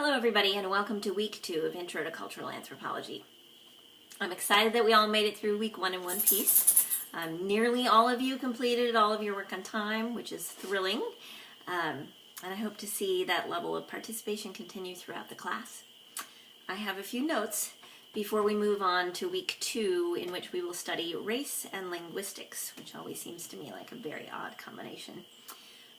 Hello everybody and welcome to week 2 of Intro to Cultural Anthropology. I'm excited that we all made it through week 1 in one piece. Nearly all of you completed all of your work on time, which is thrilling. And I hope to see that level of participation continue throughout the class. I have a few notes before we move on to week 2, in which we will study race and linguistics, which always seems to me like a very odd combination.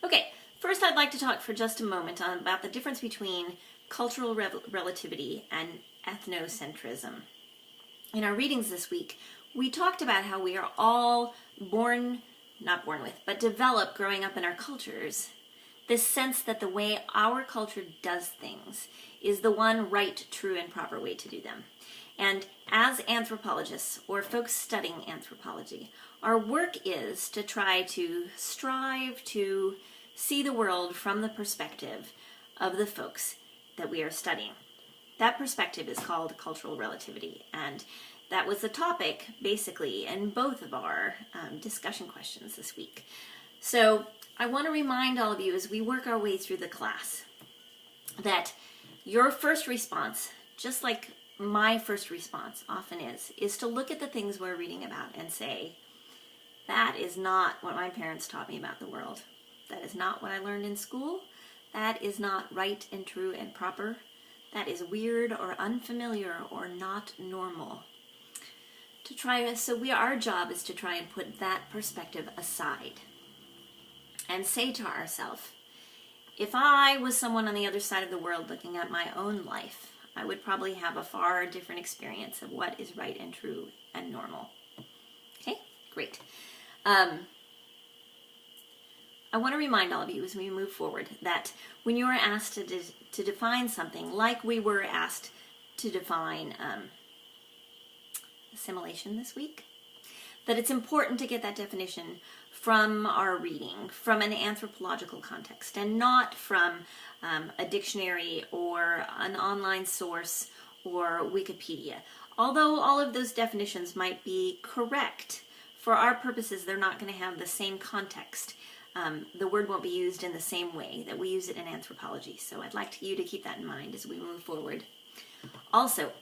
Okay, first I'd like to talk for just a moment about the difference between cultural relativity and ethnocentrism. In our readings this week, we talked about how we are all develop growing up in our cultures, this sense that the way our culture does things is the one right, true, and proper way to do them. And as anthropologists, or folks studying anthropology, our work is to try to strive to see the world from the perspective of the folks that we are studying. That perspective is called cultural relativity, and that was the topic, basically, in both of our discussion questions this week. So I want to remind all of you as we work our way through the class that your first response, just like my first response often is to look at the things we're reading about and say, that is not what my parents taught me about the world. That is not what I learned in school. That is not right and true and proper. That is weird or unfamiliar or not normal. Our job is to try and put that perspective aside and say to ourselves, if I was someone on the other side of the world looking at my own life, I would probably have a far different experience of what is right and true and normal. Okay, great. I want to remind all of you as we move forward that when you are asked to define something, like we were asked to define assimilation this week, that it's important to get that definition from our reading, from an anthropological context, and not from a dictionary or an online source or Wikipedia. Although all of those definitions might be correct, for our purposes they're not going to have the same context. The word won't be used in the same way that we use it in anthropology. So I'd like you to keep that in mind as we move forward. Also,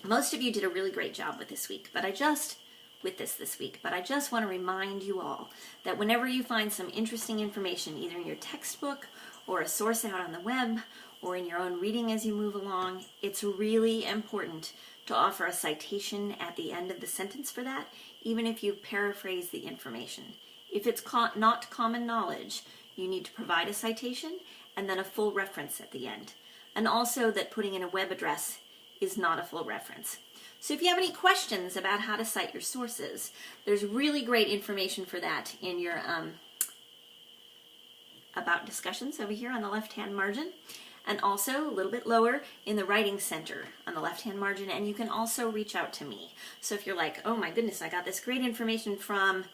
most of you did a really great job with this week, but I just want to remind you all that whenever you find some interesting information, either in your textbook or a source out on the web or in your own reading as you move along, it's really important to offer a citation at the end of the sentence for that, even if you paraphrase the information. If it's not common knowledge, you need to provide a citation and then a full reference at the end. And also that putting in a web address is not a full reference. So if you have any questions about how to cite your sources, there's really great information for that in your About Discussions over here on the left-hand margin, and also a little bit lower in the Writing Center on the left-hand margin, and you can also reach out to me. So if you're like, oh my goodness, I got this great information from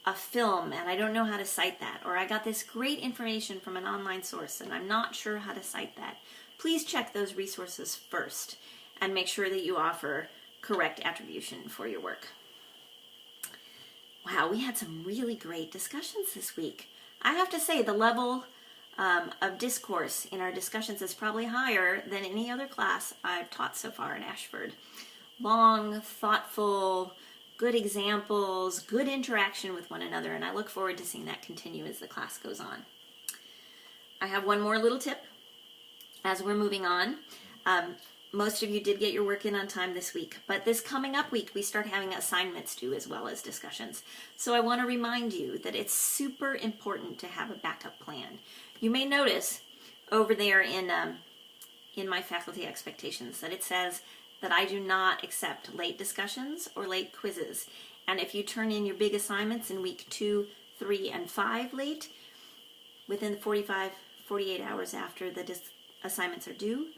a film and I don't know how to cite that, or I got this great information from an online source and I'm not sure how to cite that, please check those resources first and make sure that you offer correct attribution for your work. Wow, we had some really great discussions this week. I have to say the level of discourse in our discussions is probably higher than any other class I've taught so far in Ashford. Long, thoughtful, good examples, good interaction with one another, and I look forward to seeing that continue as the class goes on. I have one more little tip as we're moving on. Most of you did get your work in on time this week, but this coming up week we start having assignments due as well as discussions. So I want to remind you that it's super important to have a backup plan. You may notice over there in my faculty expectations that it says that I do not accept late discussions or late quizzes. And if you turn in your big assignments in week 2, 3, and 5 late, within the 48 hours after the assignments are due,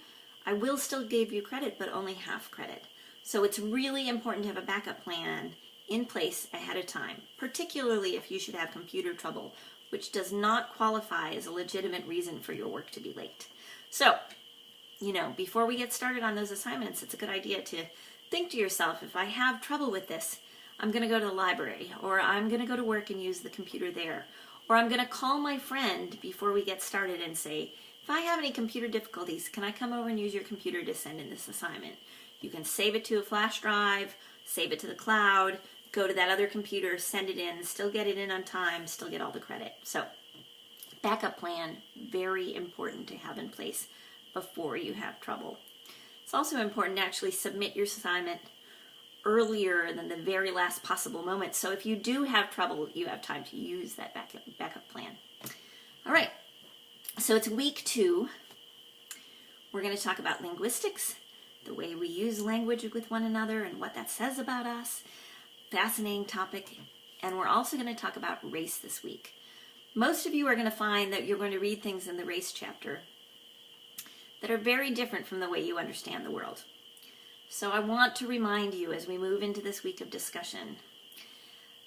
I will still give you credit, but only half credit. So it's really important to have a backup plan in place ahead of time, particularly if you should have computer trouble, which does not qualify as a legitimate reason for your work to be late. So, before we get started on those assignments, it's a good idea to think to yourself, if I have trouble with this, I'm going to go to the library, or I'm going to go to work and use the computer there, or I'm going to call my friend before we get started and say, if I have any computer difficulties, can I come over and use your computer to send in this assignment? You can save it to a flash drive, save it to the cloud, go to that other computer, send it in, still get it in on time, still get all the credit. So backup plan, very important to have in place before you have trouble. It's also important to actually submit your assignment earlier than the very last possible moment. So if you do have trouble, you have time to use that backup plan. All right, so it's week 2. We're going to talk about linguistics, the way we use language with one another and what that says about us. Fascinating topic. And we're also going to talk about race this week. Most of you are going to find that you're going to read things in the race chapter that are very different from the way you understand the world. So I want to remind you as we move into this week of discussion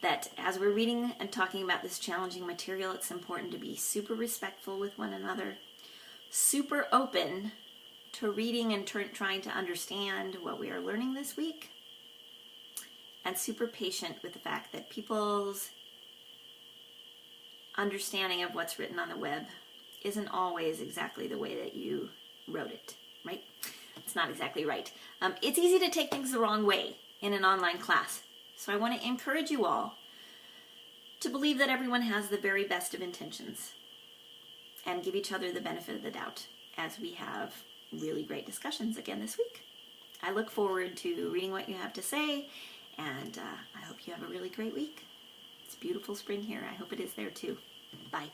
that as we're reading and talking about this challenging material, it's important to be super respectful with one another, super open to reading and trying to understand what we are learning this week, and super patient with the fact that people's understanding of what's written on the web isn't always exactly the way that you wrote it, right? It's not exactly right. It's easy to take things the wrong way in an online class. So I want to encourage you all to believe that everyone has the very best of intentions and give each other the benefit of the doubt as we have really great discussions again this week. I look forward to reading what you have to say, and I hope you have a really great week. It's beautiful spring here. I hope it is there too. Bye.